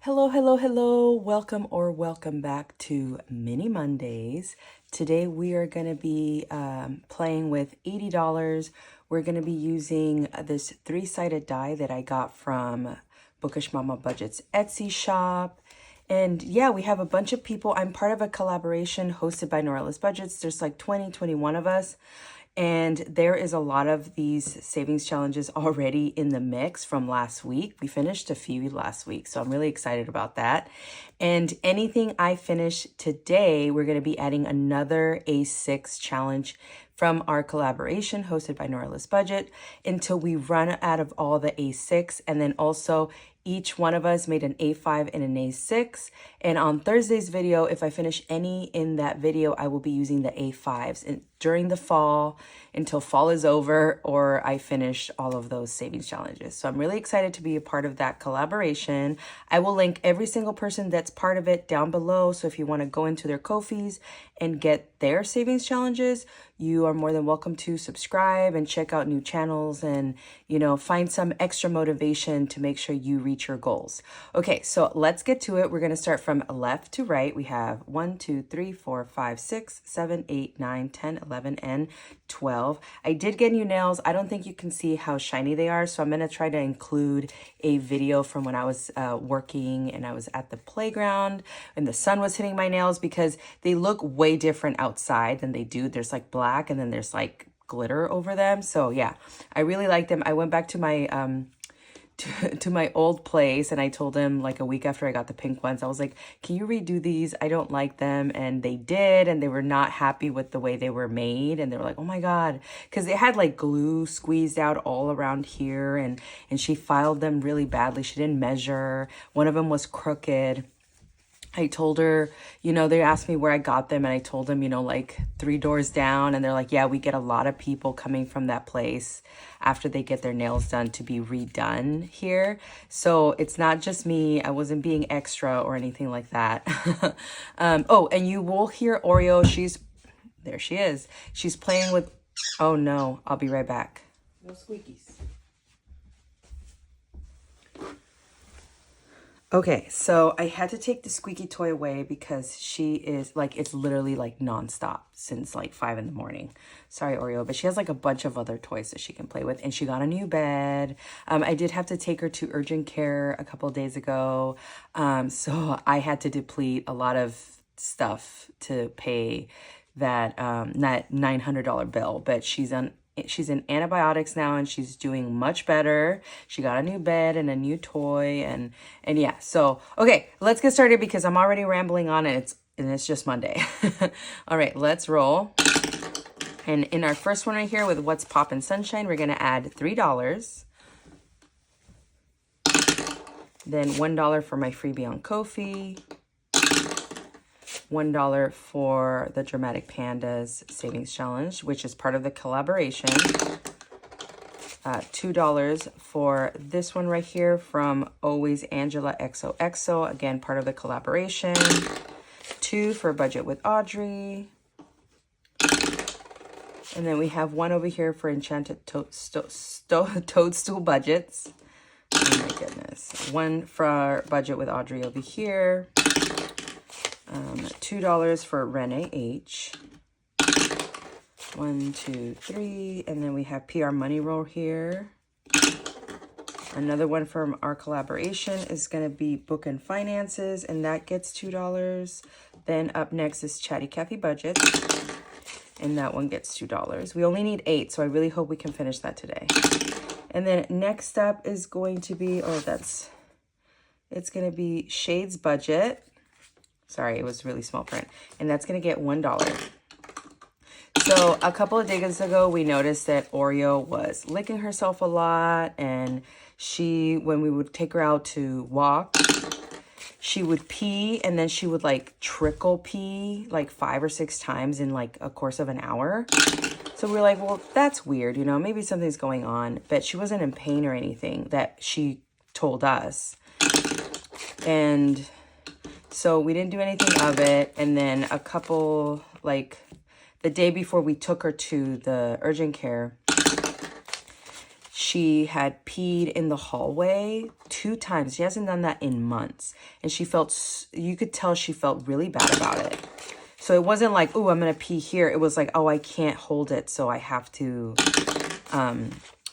Hello, hello, hello. Welcome back to Mini Mondays. Today we are going to be playing with $80. We're going to be using this three-sided die that I got from Bookish Mama Budget's Etsy shop. And yeah, we have a bunch of people. I'm part of a collaboration hosted by KathyBudgets. There's like 21 of us. And there is a lot of these savings challenges already in the mix from last week. We finished a few last week, so I'm really excited about that. And anything I finish today, we're going to be adding another A6 challenge from our collaboration hosted by KathyBudget until we run out of all the A6. And then also each one of us made an A5 and an A6. And on Thursday's video, if I finish any in that video, I will be using the A5s and during the fall until fall is over or I finish all of those savings challenges. So I'm really excited to be a part of that collaboration. I will link every single person that's part of it down below. So if you want to go into their Ko-fis and get their savings challenges, you are more than welcome to subscribe and check out new channels and, find some extra motivation to make sure you reach your goals. Okay, so let's get to it. We're going to start from left to right. We have 1, 2, 3, 4, 5, 6, 7, 8, 9, 10, 11, and 12. I did get new nails. I don't think you can see how shiny they are, so I'm going to try to include a video from when I was working and I was at the playground and the sun was hitting my nails because they look way different outside than they do. There's like black and then there's like glitter over them. So yeah, I really like them. I went back to my to my old place and I told him like a week after I got the pink ones, I was like, can you redo these? I don't like them. And they did, and they were not happy with the way they were made. And they were like, oh my God, because they had like glue squeezed out all around here and she filed them really badly. She didn't measure. One of them was crooked. I told her, they asked me where I got them and I told them, like 3 doors down, and they're like, yeah, we get a lot of people coming from that place after they get their nails done to be redone here. So it's not just me. I wasn't being extra or anything like that. Oh, and you will hear Oreo. There she is. She's playing with, oh no, I'll be right back. No squeakies. Okay, so I had to take the squeaky toy away because she is like, it's literally like nonstop since like 5 in the morning. Sorry, Oreo, but she has like a bunch of other toys that she can play with, and she got a new bed. I did have to take her to urgent care a couple of days ago. So I had to deplete a lot of stuff to pay that $900 bill, but she's in antibiotics now and she's doing much better. She got a new bed and a new toy and yeah. So, okay, let's get started because I'm already rambling on and it's just Monday. All right, let's roll. And in our first one right here with What's Poppin' Sunshine, we're going to add $3. Then $1 for my freebie on Ko-fi. $1 for the Dramatic Pandas Savings Challenge, which is part of the collaboration. $2 for this one right here from Always Angela XOXO, again, part of the collaboration. $2 for Budget with Audrey. And then we have one over here for Enchanted Toadstool Budgets. Oh my goodness. One for Budget with Audrey over here. $2 for Renee H. 1, 2, 3, and then we have PR Money Roll here. Another one from our collaboration is going to be Book and Finances, and that gets $2. Then up next is Chatty KathyBudgets, and that one gets $2. We only need 8, so I really hope we can finish that today. And then next up is going to be, it's going to be Shades Budget. Sorry, it was really small print. And that's going to get $1. So a couple of days ago, we noticed that Oreo was licking herself a lot. And when we would take her out to walk, she would pee and then she would like trickle pee like 5 or 6 times in like a course of an hour. So we were like, well, that's weird. Maybe something's going on. But she wasn't in pain or anything that she told us. And so we didn't do anything of it. And then a couple, like the day before we took her to the urgent care, she had peed in the hallway 2 times. She hasn't done that in months. And she felt, you could tell she felt really bad about it. So it wasn't like, oh, I'm going to pee here. It was like, oh, I can't hold it. So I have to,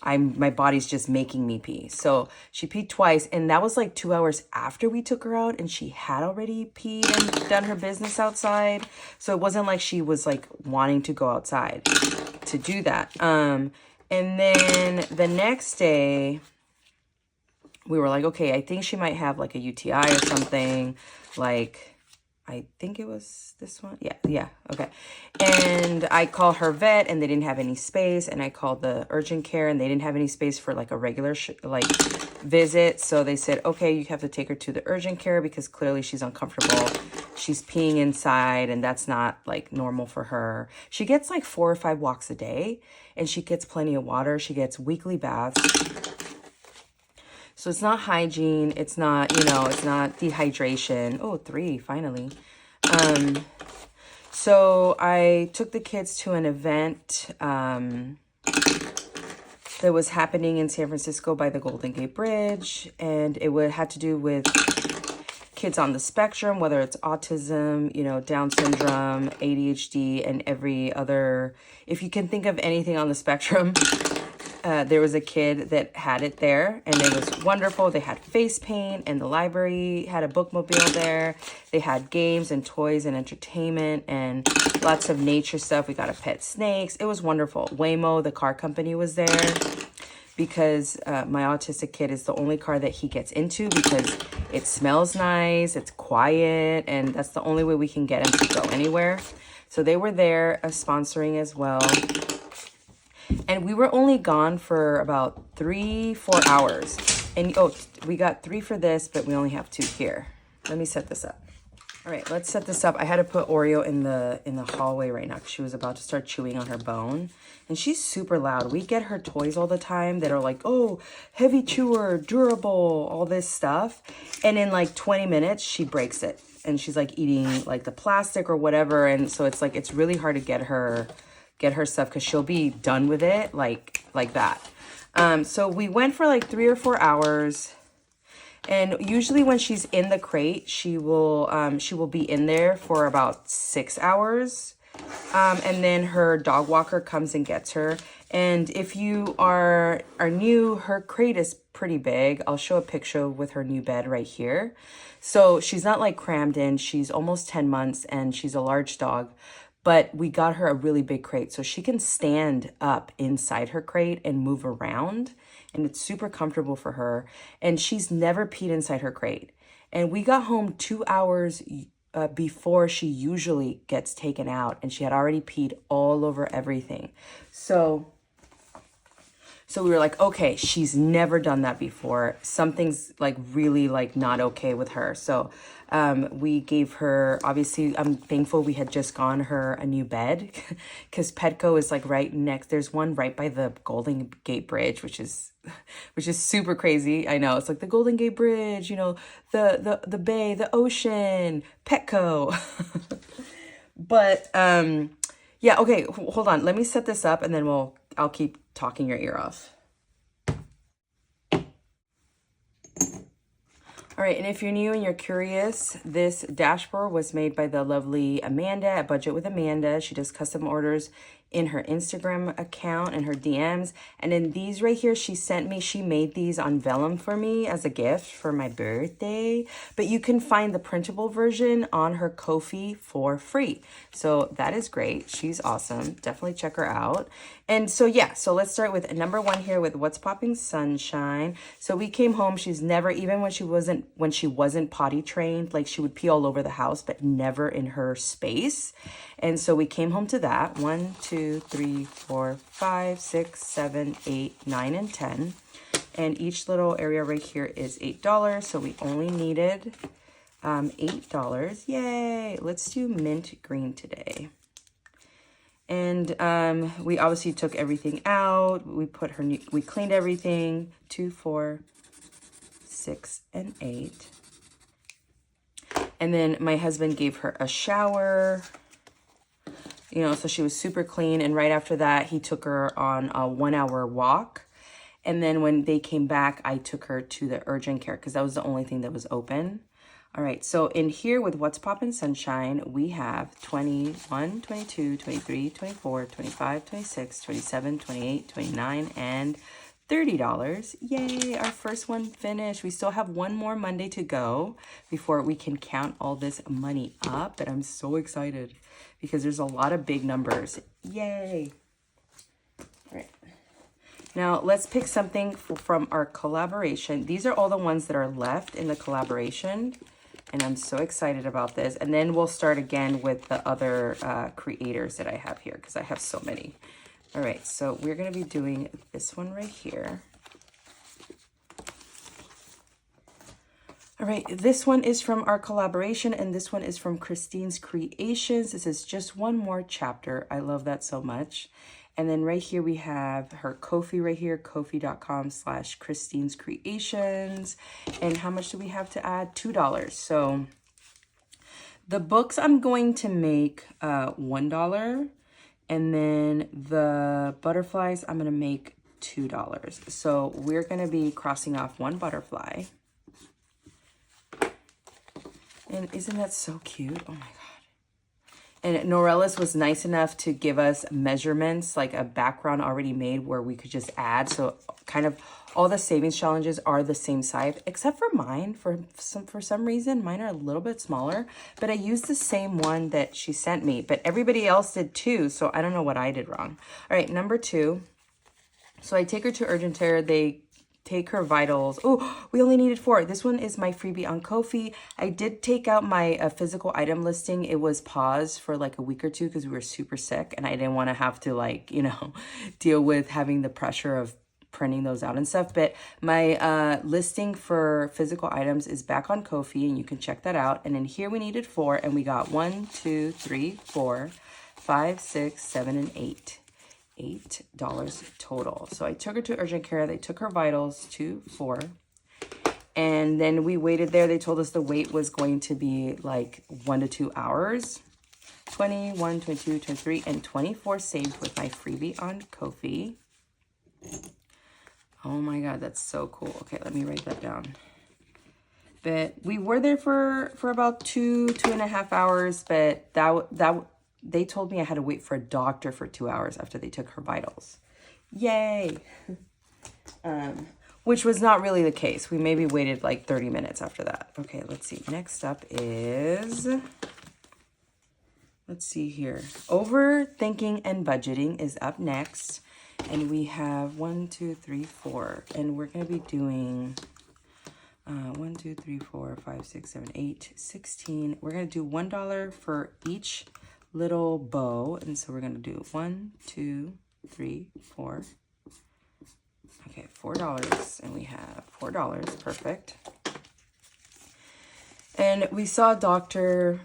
my body's just making me pee. So she peed twice. And that was like 2 hours after we took her out. And she had already peed and done her business outside. So it wasn't like she was like wanting to go outside to do that. And then the next day, we were like, okay, I think she might have like a UTI or something. Like, I think it was this one. Yeah, okay. And I called her vet and they didn't have any space. And I called the urgent care and they didn't have any space for like a regular visit. So they said, okay, you have to take her to the urgent care because clearly she's uncomfortable. She's peeing inside and that's not like normal for her. She gets like 4 or 5 walks a day and she gets plenty of water. She gets weekly baths. So it's not hygiene. It's not, you know, it's not dehydration. Oh, 3, finally. So I took the kids to an event that was happening in San Francisco by the Golden Gate Bridge. And it had to do with kids on the spectrum, whether it's autism, you know, Down syndrome, ADHD, and every other, if you can think of anything on the spectrum. There was a kid that had it there and it was wonderful. They had face paint and the library had a bookmobile there. They had games and toys and entertainment and lots of nature stuff. We got a pet snakes. It was wonderful. Waymo, the car company, was there because my autistic kid is the only car that he gets into because it smells nice, it's quiet, and that's the only way we can get him to go anywhere. So they were there sponsoring as well. And we were only gone for about 3-4 hours. And oh, we got 3 for this, but we only have 2 here. Let me set this up. All right, let's set this up. I had to put Oreo in the hallway right now because she was about to start chewing on her bone. And she's super loud. We get her toys all the time that are like, oh, heavy chewer, durable, all this stuff. And in like 20 minutes, she breaks it. And she's like eating like the plastic or whatever. And so it's like, it's really hard to get her stuff because she'll be done with it like that. So we went for like 3 or 4 hours. And usually when she's in the crate, she will be in there for about 6 hours. And then her dog walker comes and gets her. And if you are new, her crate is pretty big. I'll show a picture with her new bed right here. So she's not like crammed in. She's almost 10 months and she's a large dog. But we got her a really big crate so she can stand up inside her crate and move around. And it's super comfortable for her. And she's never peed inside her crate. And we got home 2 hours before she usually gets taken out. And she had already peed all over everything. So we were like, okay, she's never done that before. Something's like really like not okay with her. So we gave her, obviously, I'm thankful we had just gotten her a new bed because Petco is like right next. There's one right by the Golden Gate Bridge, which is super crazy. I know it's like the Golden Gate Bridge, you know, the bay, the ocean, Petco. But yeah, okay, hold on. Let me set this up and then I'll keep talking your ear off. All right, and if you're new and you're curious, this dashboard was made by the lovely Amanda at Budget with Amanda. She does custom orders in her Instagram account and her DMs. And in these right here, she made these on vellum for me as a gift for my birthday. But you can find the printable version on her Ko-fi for free. So that is great. She's awesome. Definitely check her out. And so, yeah, so let's start with number 1 here with What's Popping Sunshine. So we came home. She's never, even when she wasn't potty trained, like she would pee all over the house, but never in her space. And so we came home to that. 1, 2, 3, 4, 5, 6, 7, 8, 9, and 10. And each little area right here is $8. So we only needed $8. Yay! Let's do mint green today. And we obviously took everything out. We cleaned everything. 2, 4, 6, and 8. And then my husband gave her a shower. You know, so she was super clean. And right after that, he took her on a 1-hour walk. And then when they came back, I took her to the urgent care because that was the only thing that was open. All right, so in here with What's Poppin' Sunshine, we have 21, 22, 23, 24, 25, 26, 27, 28, 29, and $30. Yay, our first one finished. We still have one more Monday to go before we can count all this money up, but I'm so excited because there's a lot of big numbers. Yay. All right. Now let's pick something from our collaboration. These are all the ones that are left in the collaboration, and I'm so excited about this. And then we'll start again with the other creators that I have here because I have so many. All right, so we're going to be doing this one right here. All right, this one is from our collaboration, and this one is from Christine's Creations. This is just one more chapter. I love that so much. And then right here we have her Ko-fi right here, ko-fi.com/Christine's Creations. And how much do we have to add? $2. So the books I'm going to make $1. And then the butterflies, I'm going to make $2. So we're going to be crossing off one butterfly. And isn't that so cute? Oh my God. And Norellis was nice enough to give us measurements, like a background already made where we could just add. So kind of all the savings challenges are the same size, except for mine. For some reason, mine are a little bit smaller, but I used the same one that she sent me, but everybody else did too. So I don't know what I did wrong. All right, number 2. So I take her to urgent care. They take her vitals. Oh, we only needed 4. This one is my freebie on Ko-fi. I did take out my physical item listing. It was paused for like a week or 2 because we were super sick and I didn't want to have to, like, you know, deal with having the pressure of printing those out and stuff. But my listing for physical items is back on Ko-fi, and you can check that out. And in here we needed 4, and we got 1, 2, 3, 4, 5, 6, 7, and 8. $8 total. So I took her to urgent care. They took her vitals, 2, 4. And then we waited there. They told us the wait was going to be like 1 to 2 hours. 21, 22, 23, and 24 saved with my freebie on Ko-fi. Oh my God, that's so cool. Okay, let me write that down. But we were there for about 2.5 hours, but that they told me I had to wait for a doctor for 2 hours after they took her vitals. Yay! Which was not really the case. We maybe waited like 30 minutes after that. Okay, let's see. Next up is, let's see here. Overthinking and budgeting is up next. And we have 1, 2, 3, 4. And we're going to be doing 1, 2, 3, 4, 5, 6, 7, 8, 16. We're going to do $1 for each little bow. And so we're going to do 1, 2, 3, 4. Okay, $4. And we have $4. Perfect. And we saw a doctor.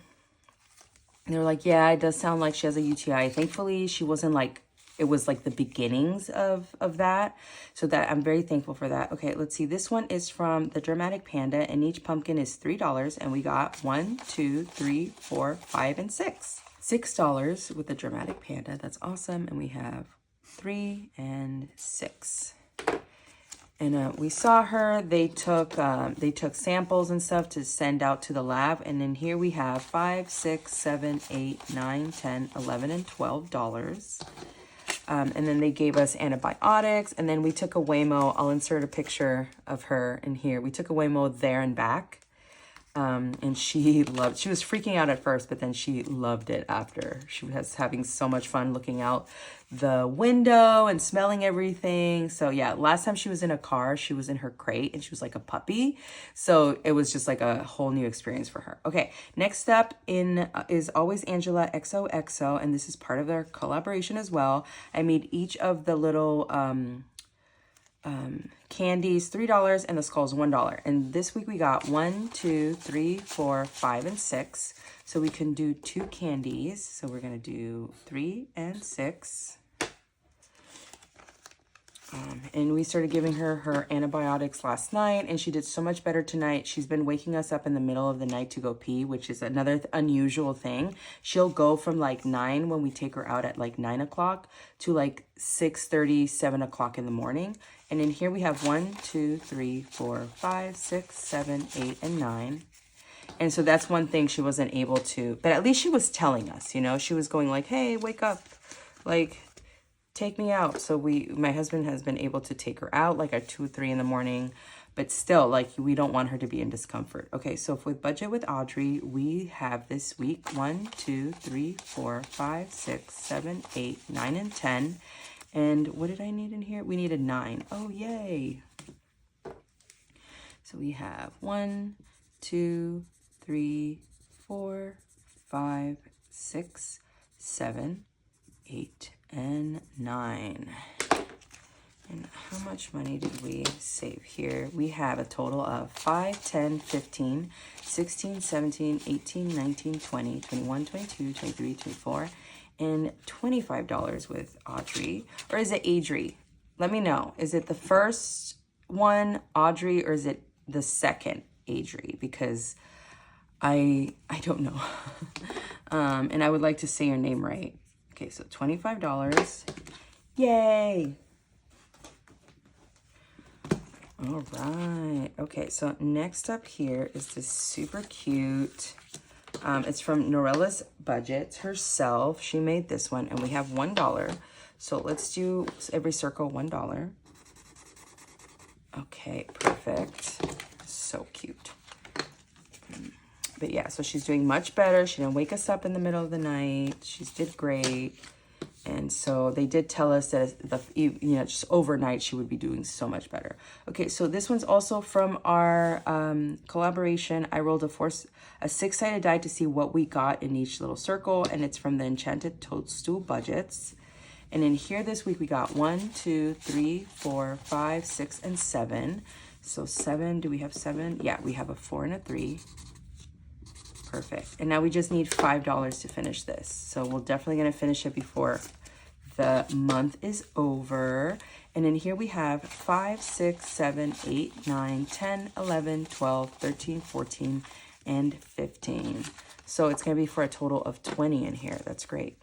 And they were like, yeah, it does sound like she has a UTI. Thankfully, she wasn't like, it was like the beginnings of that. So that I'm very thankful for that. Okay, let's see. This one is from the Dramatic Panda, and each pumpkin is $3. And we got 1, 2, 3, 4, 5, and 6. $6 with the Dramatic Panda. That's awesome. And we have 3 and 6. And we saw her. They took samples and stuff to send out to the lab. And then here we have 5, 6, 7, 8, 9, 10, 11, and $12. And then they gave us antibiotics, and then we took a Waymo. I'll insert a picture of her in here. We took a Waymo there and back. And she was freaking out at first, but then she loved it after. She was having so much fun looking out the window and smelling everything. So yeah, last time she was in a car, she was in her crate and she was like a puppy. So it was just like a whole new experience for her. Okay, next up is Always Angela XOXO, and this is part of their collaboration as well. I made each of the little candies $3 and the skulls $1. And this week we got 1, 2, 3, 4, 5, and 6. So we can do 2 candies. So we're gonna do 3 and 6. And we started giving her her antibiotics last night, and she did so much better tonight. She's been waking us up in the middle of the night to go pee, which is another unusual thing. She'll go from like 9 when we take her out at like 9 o'clock to like 6:30, 7 o'clock in the morning. And in here we have 1, 2, 3, 4, 5, 6, 7, 8, and 9. And so that's one thing she wasn't able to, but at least she was telling us, you know, she was going like, hey, wake up, like, take me out. So my husband has been able to take her out like at 2 or 3 in the morning, but still, like, we don't want her to be in discomfort. Okay, so with budget with Audrey, we have this week 1, 2, 3, 4, 5, 6, 7, 8, 9, and 10. And what did I need in here? We needed 9. Oh, yay. So we have 1, 2, 3, 4, 5, 6, 7, 8, and 9. And how much money did we save here? We have a total of 5, 10, 15, 16, 17, 18, 19, 20, 21, 22, 23, 24, and $25 with Audrey. Or is it Adri? Let me know. Is it the first one, Audrey, or is it the second, Adri? Because I don't know. And I would like to say your name right. Okay, so $25. Yay! All right. Okay, so next up here is this super cute. It's from Norella's Budgets herself. She made this one, and we have $1. So let's do every circle $1. Okay, perfect. So cute. But yeah, so she's doing much better. She didn't wake us up in the middle of the night. She did great. And so they did tell us that, just overnight, she would be doing so much better. Okay, so this one's also from our collaboration. I rolled a 6-sided die to see what we got in each little circle. And it's from the Enchanted Toadstool Budgets. And in here this week, we got 1, 2, 3, 4, 5, 6, and 7. So 7, do we have 7? Yeah, we have a 4 and a 3. Perfect. And now we just need $5 to finish this. So we're definitely going to finish it before the month is over. And in here we have 5, 6, 7, 8, 9, 10, 11, 12, 13, 14, and 15. So it's going to be for a total of 20 in here. That's great.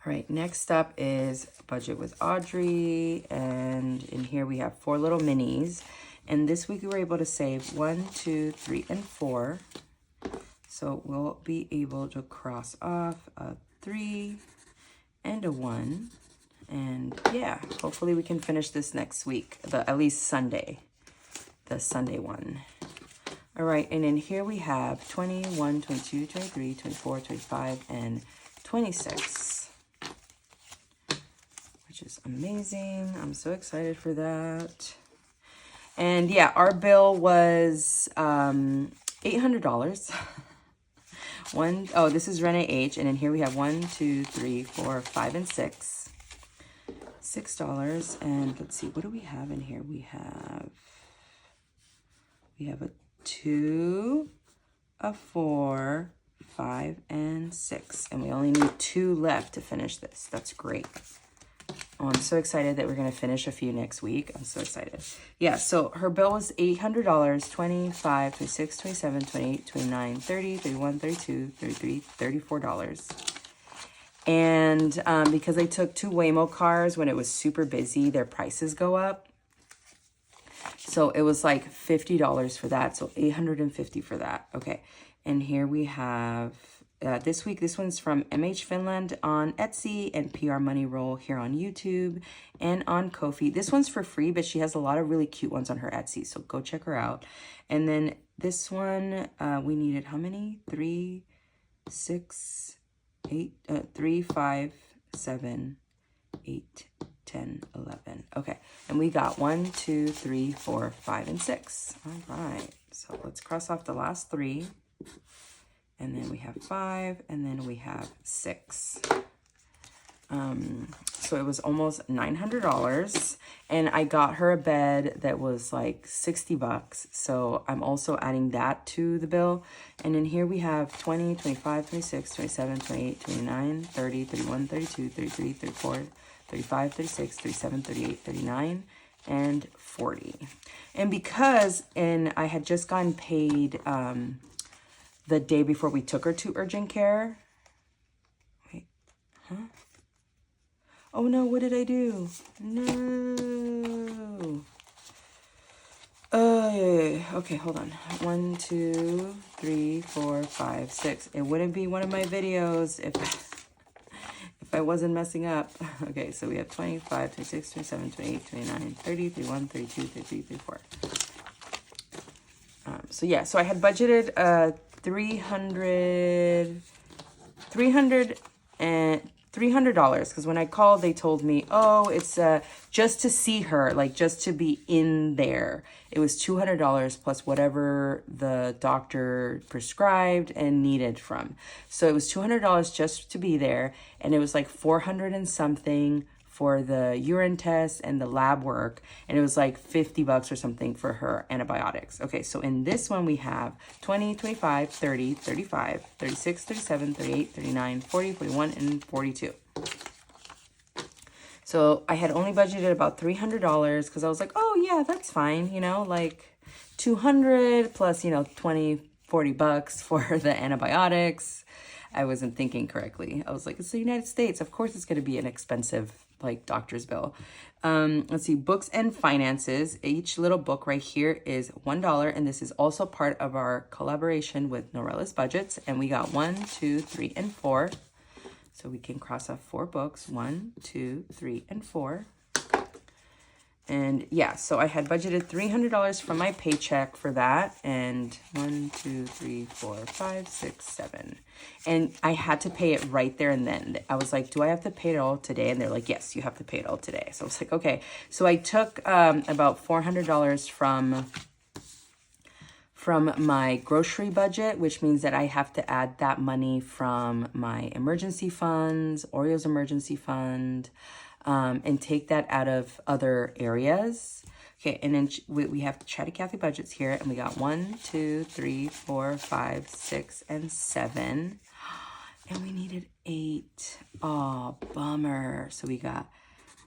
All right, next up is Budget with Audrey. And in here we have 4 little minis. And this week we were able to save 1, 2, 3, and 4. So we'll be able to cross off a 3 and a 1. And yeah, hopefully we can finish this next week, at least Sunday, the Sunday one. All right, and in here we have 21, 22, 23, 24, 25, and 26. Which is amazing. I'm so excited for that. And yeah, our bill was $800. This is Renee H. And in here we have 1, 2, 3, 4, 5, and 6. $6. And let's see, what do we have in here? We have a 2, a 4, 5, and 6. And we only need 2 left to finish this. That's great. Oh, I'm so excited that we're going to finish a few next week. I'm so excited. Yeah, so her bill was $800, 25, 26, 27, 28, 29, 30, 31, 32, 33, $34. And because I took 2 Waymo cars when it was super busy, their prices go up. So it was like $50 for that. So $850 for that. Okay. And here we have... this week, this one's from MH Finland on Etsy and PR Money Roll here on YouTube and on Ko-fi. This one's for free, but she has a lot of really cute ones on her Etsy, so go check her out. And then this one, we needed how many? 3, 6, 8, 3, 5, 7, 8, 10, 11. Okay, and we got 1, 2, 3, 4, 5, and 6. All right, so let's cross off the last 3. And then we have 5, and then we have 6. So it was almost $900. And I got her a bed that was like $60. So I'm also adding that to the bill. And in here we have 20, 25, 26, 27, 28, 29, 30, 31, 32, 33, 34, 35, 36, 37, 38, 39, and 40. And because I had just gotten paid the day before we took her to urgent care. Wait, huh? Oh no, what did I do? No. Yeah. Okay, hold on. 1, 2, 3, 4, 5, 6. It wouldn't be one of my videos if I wasn't messing up. Okay, so we have 25, 26, 27, 28, 29, 30, 31, 32, 33, 34. So yeah, so I had budgeted $300 because when I called, they told me, oh, it's just to see her, like just to be in there. It was $200 plus whatever the doctor prescribed and needed from. So it was $200 just to be there, and it was like 400 and something for the urine test and the lab work, and it was like $50 or something for her antibiotics. Okay, so in this one we have 20, 25, 30, 35, 36, 37, 38, 39, 40, 41, and 42. So I had only budgeted about $300 because I was like, oh yeah, that's fine, you know, like 200 plus, you know, 20, 40 bucks for the antibiotics. I wasn't thinking correctly. I was like, it's the United States. Of course it's going to be an expensive like doctor's bill. Let's see, books and finances. Each little book right here is $1. And this is also part of our collaboration with KathyBudgets. And we got 1, 2, 3, and 4. So we can cross off 4 books. 1, 2, 3, and 4. And yeah, so I had budgeted $300 from my paycheck for that. And 1, 2, 3, 4, 5, 6, 7. And I had to pay it right there and then. I was like, do I have to pay it all today? And they're like, yes, you have to pay it all today. So I was like, okay. So I took about $400 from my grocery budget, which means that I have to add that money from my emergency funds, Oreo's emergency fund, and take that out of other areas. Okay, and then we have Chatty Cathy budgets here, and we got 1, 2, 3, 4, 5, 6, and 7. And we needed 8. Oh, bummer. So we got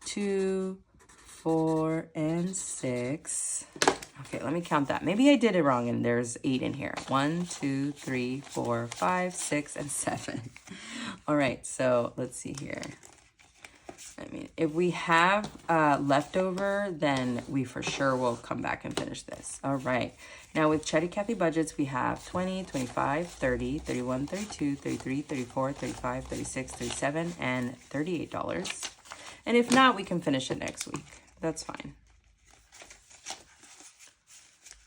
2, 4, and 6. Okay, let me count that. Maybe I did it wrong and there's 8 in here. 1, 2, 3, 4, 5, 6, and 7. All right, so let's see here. I mean, if we have leftover, then we for sure will come back and finish this. All right. Now with Chatty Cathy budgets, we have 20, 25, 30, 31, 32, 33, 34, 35, 36, 37, and $38. And if not, we can finish it next week. That's fine.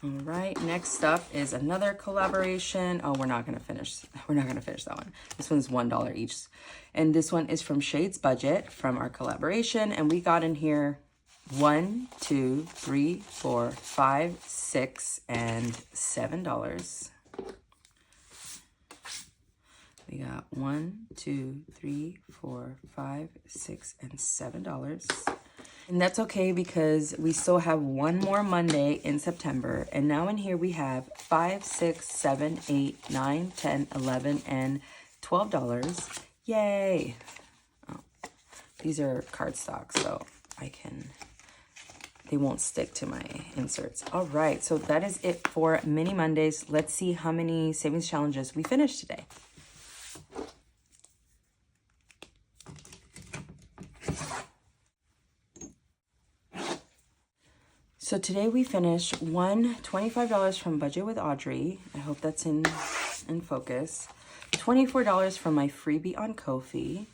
All right, next up is another collaboration. Oh, we're not gonna finish that one. This one's $1 each. And this one is from Shade's Budget from our collaboration. And we got in here 1, 2, 3, 4, 5, 6, and $7. We got 1, 2, 3, 4, 5, 6, and $7. And that's okay because we still have one more Monday in September. And now in here we have 5, 6, 7, 8, 9, 10, 11, and $12. Yay. Oh, these are cardstock, so they won't stick to my inserts. All right, so that is it for Mini Mondays. Let's see how many savings challenges we finished today. So today we finished one $25 from Budget with Audrey. I hope that's in focus. $24 from my freebie on Ko-fi.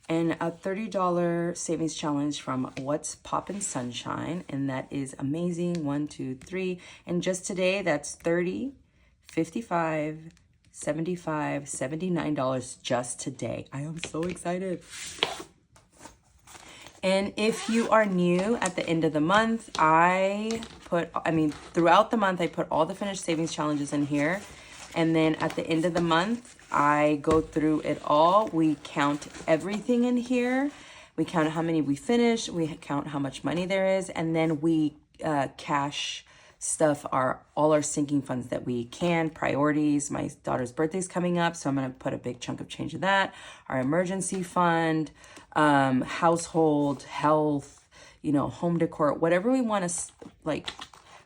And a $30 savings challenge from What's Poppin' Sunshine. And that is amazing. 1, 2, 3. And just today, that's $30, $55, $75, $79 just today. I am so excited. And if you are new at the end of the month, throughout the month, I put all the finished savings challenges in here. And then at the end of the month, I go through it all. We count everything in here. We count how many we finished. We count how much money there is. And then we cash stuff, all our sinking funds that we can, priorities. My daughter's birthday's coming up, so I'm going to put a big chunk of change in that. Our emergency fund, household, health, you know, home decor, whatever we want to like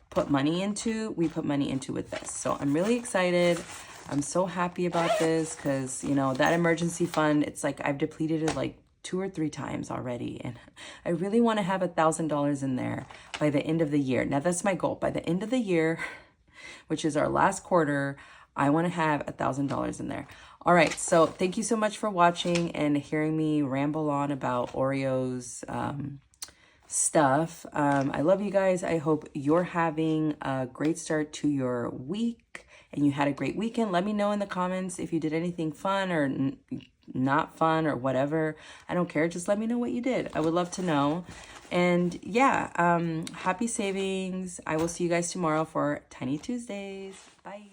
put money into, we put money into with this. So I'm really excited. I'm so happy about this because, you know, that emergency fund, it's like I've depleted it like 2 or 3 times already. And I really want to have $1,000 in there by the end of the year. Now that's my goal. By the end of the year, which is our last quarter, I want to have $1,000 in there. All right. So thank you so much for watching and hearing me ramble on about Oreos stuff. I love you guys. I hope you're having a great start to your week and you had a great weekend. Let me know in the comments if you did anything fun or not fun or whatever. I don't care. Just let me know what you did. I would love to know. And yeah, happy savings. I will see you guys tomorrow for Tiny Tuesdays. Bye.